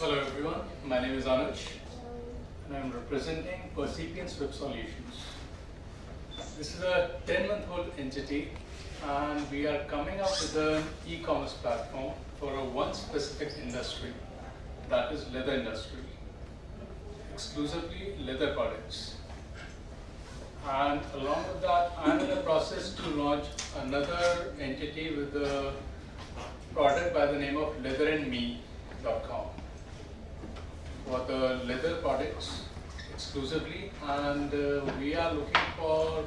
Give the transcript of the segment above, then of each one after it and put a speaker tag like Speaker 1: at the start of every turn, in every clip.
Speaker 1: Hello everyone, my name is Anuj and I am representing Percipience Web Solutions. This is a 10-month-old entity and we are coming up with an e-commerce platform for one specific industry, that is leather industry, exclusively leather products. And along with that, I am in the process to launch another entity with a product by the name of leatherandme.com for the leather products exclusively, and we are looking for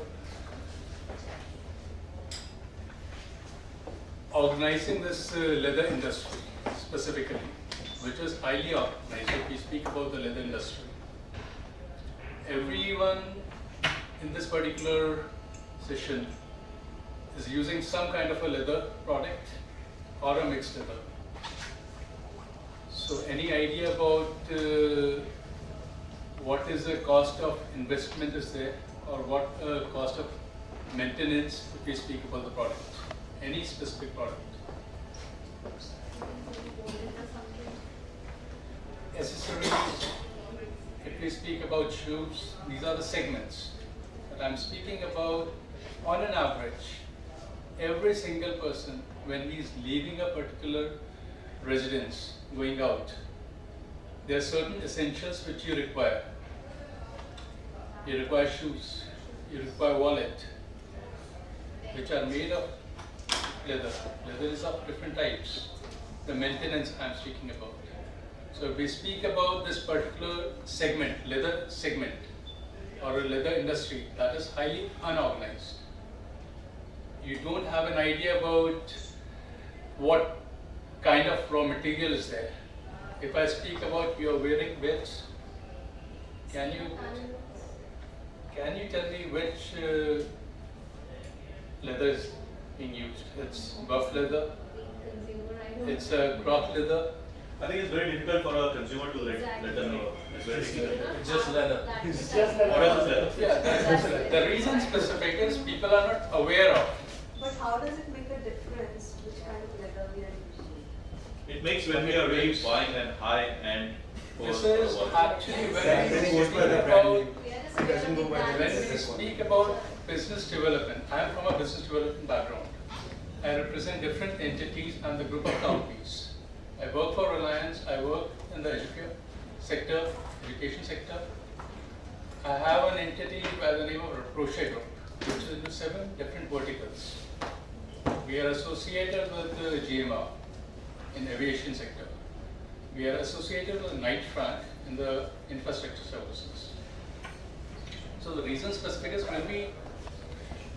Speaker 1: organizing this leather industry specifically, which is highly organized if we speak about the leather industry. Everyone in this particular session is using some kind of a leather product or a mixed leather. So any idea about what is the cost of investment is there, or what cost of maintenance if we speak about the product, any specific product? Accessories, if we speak about shoes, these are the segments that I'm speaking about. On an average, every single person, when he is leaving a particular residence, going out, there are certain essentials which you require. You require shoes, you require wallet, which are made of leather. Leather is of different types. The maintenance I'm speaking about. So if we speak about this particular segment, leather segment, or a leather industry that is highly unorganized, you don't have an idea about what kind of raw material is there. If I speak about you're wearing belts, can you tell me which leather is being used? It's buff leather, it's a croc leather.
Speaker 2: I think it's very difficult for a consumer to let them know. It's very difficult.
Speaker 3: It's just leather.
Speaker 2: It's just leather. What else is leather?
Speaker 1: Yeah, the reason specific is people are not aware of.
Speaker 4: But how does it make a difference which kind of leather we are using?
Speaker 2: It makes when we are really buying an high-end.
Speaker 1: This is actually when we speak about business development. I am from a business development background. I represent different entities and the group of companies. I work for Reliance, I work in the education sector. I have an entity by the name of Rapproache Group, which is in 7 different verticals. We are associated with the GMR in aviation sector. We are associated with Knight Frank in the infrastructure services. So the reason specific is when we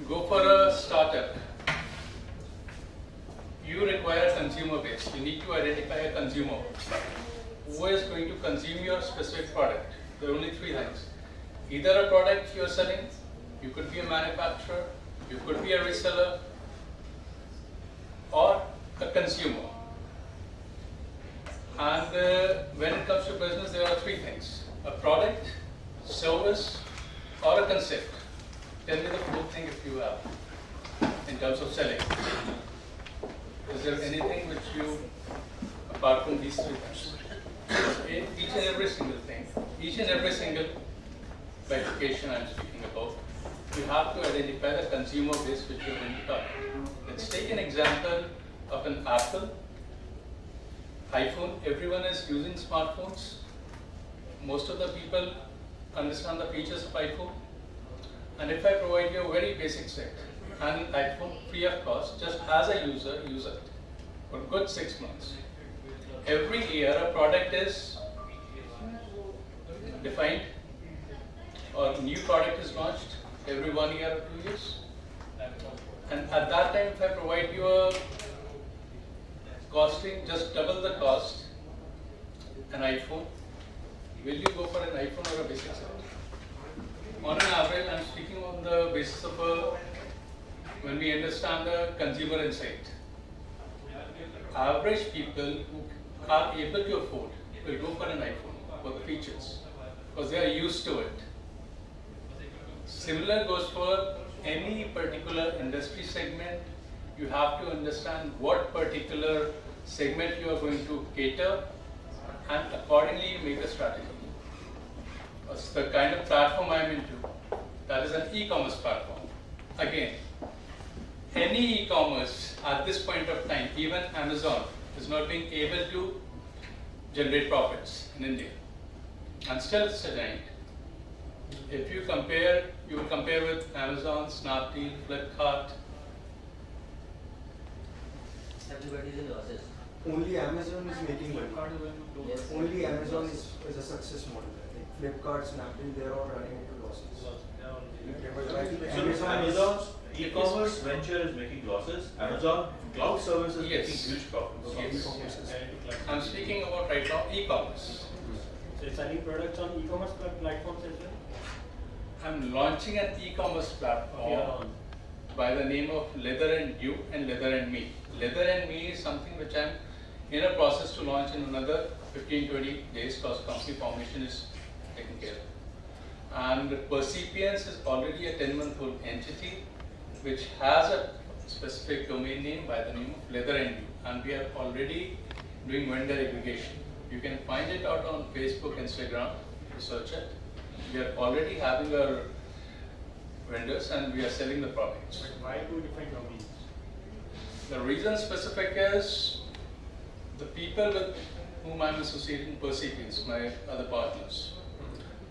Speaker 1: go for a startup, you require a consumer base. You need to identify a consumer who is going to consume your specific product. There are only 3 things. Either a product you're selling, you could be a manufacturer, you could be a reseller, or a consumer. And when it comes to business, there are 3 things: a product, service, or a concept. Tell me the 4th thing if you have in terms of selling. Is there anything which you, apart from these 3 things? In each and every single thing, each and every single bifurcation I'm speaking about, you have to identify the consumer base which you're going to target. Let's take an example of an Apple, iPhone. Everyone is using smartphones. Most of the people understand the features of iPhone. And if I provide you a very basic set, and an iPhone free of cost, just as a user, use it for a good 6 months. Every year a product is defined, or a new product is launched every 1 year or 2 years. And at that time, if I provide you a costing, just double the cost, an iPhone, will you go for an iPhone or a basic set? On an average, I'm speaking on the basis of when we understand the consumer insight. Average people who are able to afford will go for an iPhone for the features because they are used to it. Similar goes for any particular industry segment. You have to understand what particular segment you are going to cater and accordingly you make a strategy. What's the kind of platform I'm into? That is an e-commerce platform. Again, any e-commerce at this point of time, even Amazon, is not being able to generate profits in India. And still it's a giant. If you compare, you will compare with Amazon, Snapdeal, Flipkart.
Speaker 3: Everybody is in losses.
Speaker 5: Only Amazon is making money.
Speaker 3: Yes.
Speaker 5: Only Amazon is a success model. I think Flipkart, Snapdeal, they're all running into losses.
Speaker 2: So Amazon's e-commerce venture is making losses. Amazon cloud services is
Speaker 1: Yes.
Speaker 2: making huge profits.
Speaker 1: Yes. I'm speaking about right now e-commerce.
Speaker 6: So selling products on e-commerce platforms as well?
Speaker 1: I'm launching an e-commerce platform by the name of Leather and You and Leather and Me. Leather and Me is something which I'm in a process to launch in another 15-20 days because company formation is taken care of. And Percipience is already a 10-month-old entity which has a specific domain name by the name of Leather and You, and we are already doing vendor aggregation. You can find it out on Facebook, Instagram, research it. We are already having our vendors and we are selling the products.
Speaker 6: But why two different domains?
Speaker 1: The reason specific is the people with whom I'm associating Percipience, my other partners.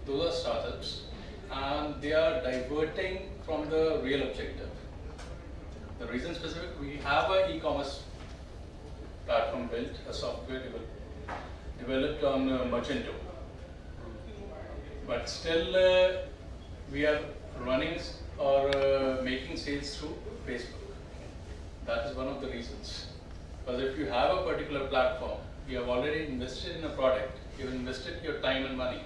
Speaker 1: Those are startups and they are diverting from the real objective. The reason specific, we have an e-commerce platform built, a software developed on Magento. But still we are running or making sales through Facebook. That is one of the reasons. Because if you have a particular platform, you have already invested in a product, you have invested your time and money.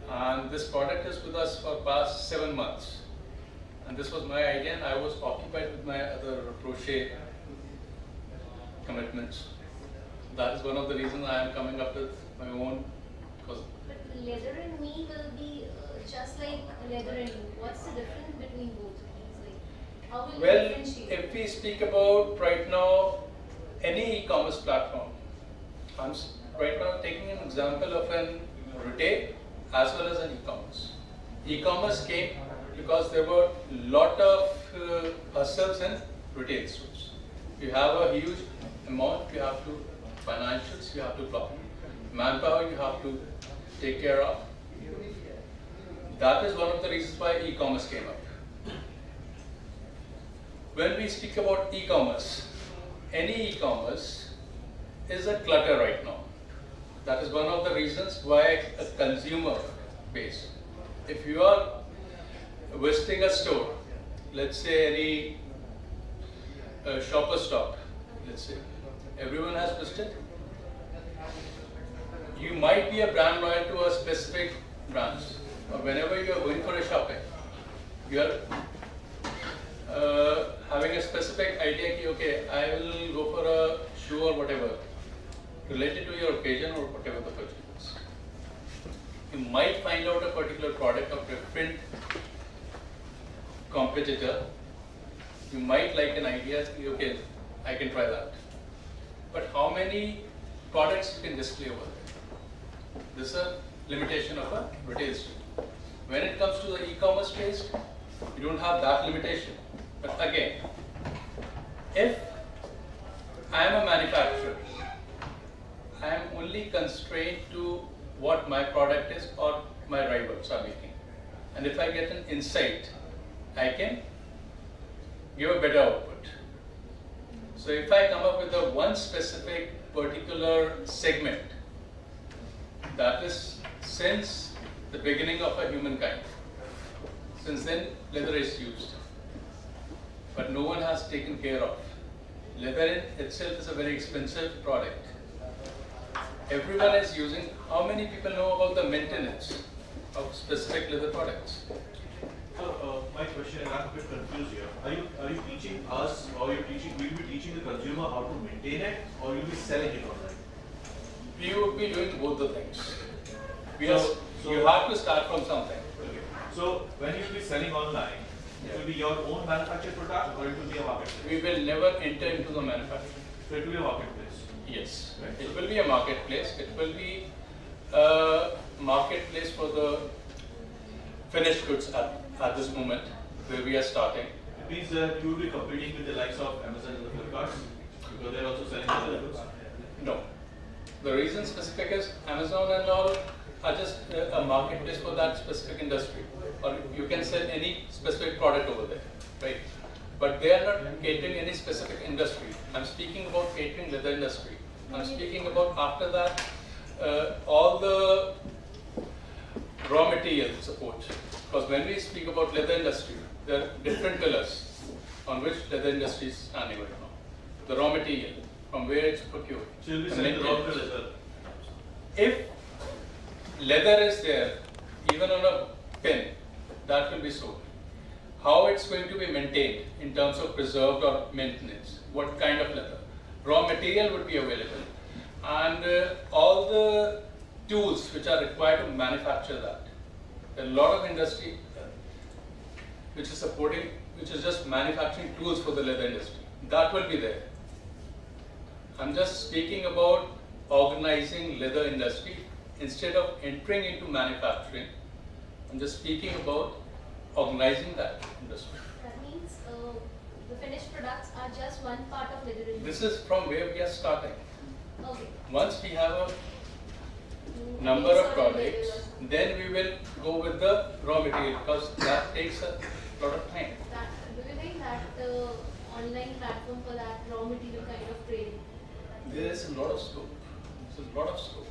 Speaker 1: And this product is with us for past 7 months. And this was my idea and I was occupied with my other Rapproache commitments. That is one of the reasons I am coming up with my own.
Speaker 7: But Leather and Me will be just like Leather and You. What's the difference between both of these? Like, how will you
Speaker 1: Well,
Speaker 7: differentiate?
Speaker 1: if we speak about right now any e-commerce platform, I'm right now taking an example of an retail as well as an e-commerce. E-commerce came because there were a lot of hustles in retail stores. You have a huge amount, you have to financials, you have to clock, manpower you have to take care of. That is one of the reasons why e-commerce came up. When we speak about e-commerce, any e-commerce is a clutter right now. That is one of the reasons why a consumer base, if you are visiting a store, let's say any shopper stop, let's say, everyone has visited. You might be a brand loyal to a specific brand, or whenever you are going for a shopping, you are having a specific idea that, okay, I will go for a shoe or whatever, related to your occasion or whatever the purchase is. You might find out a particular product of different competitor. You might like an idea, okay, I can try that. But how many products you can display over there? This is a limitation of a retail store. When it comes to the e-commerce space, you don't have that limitation. But again, if I am a manufacturer, I am only constrained to what my product is or my rivals are making. And if I get an insight, I can give a better output. So if I come up with a one specific particular segment, that is since the beginning of a humankind. Since then, leather is used, but no one has taken care of. Leather in itself is a very expensive product. Everyone is using. How many people know about the maintenance of specific leather products?
Speaker 2: So my question is, I'm a bit confused here. Are you teaching us, or will you be teaching the consumer how to maintain it, or you'll be selling it online?
Speaker 1: We would be doing both the things.
Speaker 2: So
Speaker 1: You have to start from something.
Speaker 2: Okay. So when you will be selling online, it will be your own manufactured product, or it will be a marketplace?
Speaker 1: We will never enter into the manufacturing.
Speaker 2: So it will be a marketplace.
Speaker 1: Yes,
Speaker 2: Right.
Speaker 1: it will be a marketplace. It will be a marketplace for the finished goods at this moment where we are starting.
Speaker 2: It means that you will be competing with the likes of Amazon and the Flipkarts because they're also selling other goods.
Speaker 1: No. The reason specific is Amazon and all are just a marketplace for that specific industry. Or you can sell any specific product over there, right? But they are not catering any specific industry. I'm speaking about catering leather industry. I'm speaking about after that all the raw material support. Because when we speak about leather industry, there are different pillars on which leather industry is standing right now. The raw material, from where it's procured.
Speaker 2: So you'll be
Speaker 1: the
Speaker 2: selling the raw
Speaker 1: maintenance.
Speaker 2: material as well.
Speaker 1: If leather is there, even on a pin, that will be sold. How it's going to be maintained in terms of preserved or maintenance, what kind of leather. Raw material would be available, and all the tools which are required to manufacture that. There are a lot of industry which is supporting, which is just manufacturing tools for the leather industry. That will be there. I'm just speaking about organizing leather industry instead of entering into manufacturing. I'm just speaking about organizing that industry.
Speaker 7: That means the finished products are just one part of leather industry.
Speaker 1: This is from where we are starting.
Speaker 7: Okay.
Speaker 1: Once we have a
Speaker 7: Mm,
Speaker 1: number of
Speaker 7: sorry,
Speaker 1: products,
Speaker 7: leather.
Speaker 1: then we will go with the raw material because that takes a lot of time.
Speaker 7: Do you think that the online platform for that raw material kind of trading?
Speaker 1: There is a lot of scope. There's a lot of scope.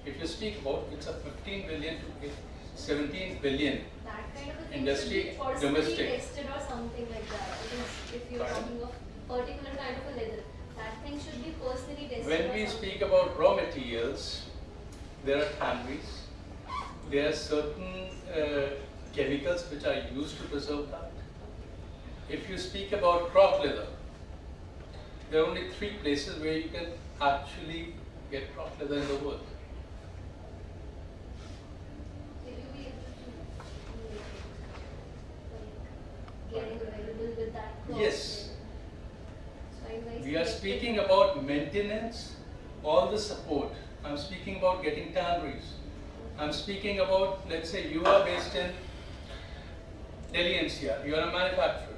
Speaker 1: If you speak about, it's a 15 billion to 17 billion.
Speaker 7: That kind of a thing
Speaker 1: Industry,
Speaker 7: should be personally
Speaker 1: domestic.
Speaker 7: tested or something like that. Because if you're
Speaker 1: Pardon?
Speaker 7: talking of particular kind of a leather, that thing should be personally tested.
Speaker 1: When
Speaker 7: or
Speaker 1: we
Speaker 7: something.
Speaker 1: speak about raw materials, there are tanneries. There are certain chemicals which are used to preserve that. If you speak about craft leather, there are only 3 places where you can actually get craft leather in the world.
Speaker 7: Will you be able to like, getting available with that cloth?
Speaker 1: Yes.
Speaker 7: So I guys
Speaker 1: We are
Speaker 7: get
Speaker 1: speaking
Speaker 7: it.
Speaker 1: about maintenance, all the support. I'm speaking about getting tanneries. I'm speaking about, let's say you are based in Delhi NCR, you are a manufacturer.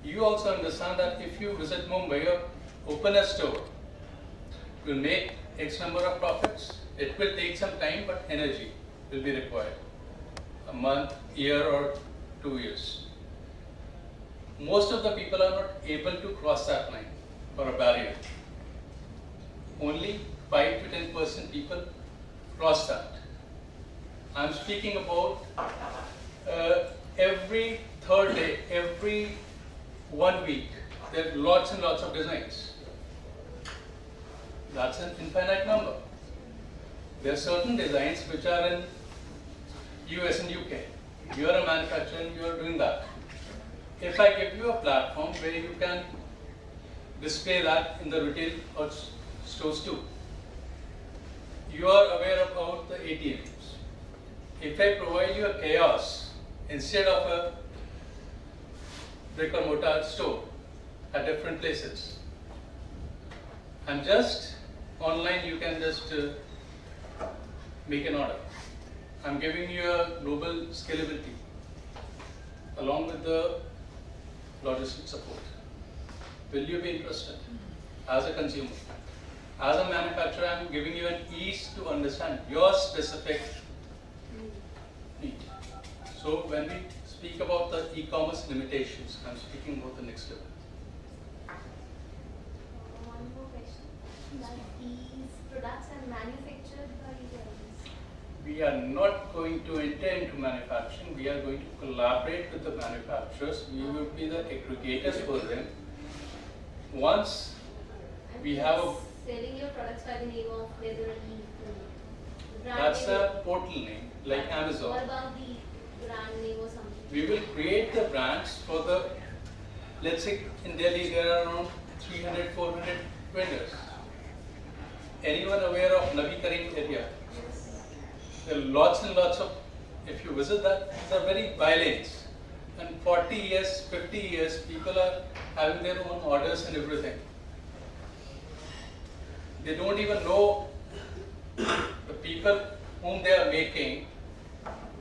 Speaker 1: You also understand that if you visit Mumbai or open a store, you will make X number of profits. It will take some time, but energy will be required. A month, year or 2 years. Most of the people are not able to cross that line or a barrier. Only 5 to 10% people cross that. I'm speaking about every third day, every 1 week, there are lots and lots of designs. That's an infinite number. There are certain designs which are in US and UK. You are a manufacturer and you are doing that. If I give you a platform where you can display that in the retail or stores too, you are aware about the ATMs. If I provide you a kiosk instead of a brick or mortar store at different places, and just online you can just make an order. I'm giving you a global scalability along with the logistic support. Will you be interested as a consumer? As a manufacturer, I'm giving you an ease to understand your specific need. So when we speak about the e-commerce limitations, I'm speaking about the next level.
Speaker 7: One more question. That these products are manufactured by us.
Speaker 1: We are not going to enter into manufacturing. We are going to collaborate with the manufacturers. We will be the aggregators for them. Once
Speaker 7: And
Speaker 1: we
Speaker 7: you're
Speaker 1: have a,
Speaker 7: selling your products by the name of Leather and the brand
Speaker 1: that's
Speaker 7: name.
Speaker 1: a portal name, like
Speaker 7: What
Speaker 1: Amazon.
Speaker 7: about the brand name or something?
Speaker 1: We will create the brands for the, let's say in Delhi there are around 300, 400 vendors. Anyone aware of Navi Karim area? There are lots and lots of, if you visit that, these are very by-lanes. And 40 years, 50 years, people are having their own orders and everything. They don't even know the people whom they are making,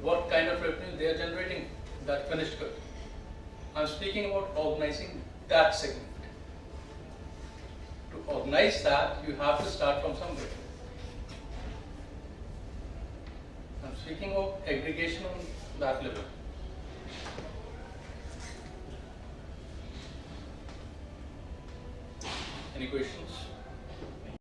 Speaker 1: what kind of revenue they are generating, that finished good. I'm speaking about organizing that segment. To organize that, you have to start from somewhere. I'm speaking of aggregation on that level. Any questions?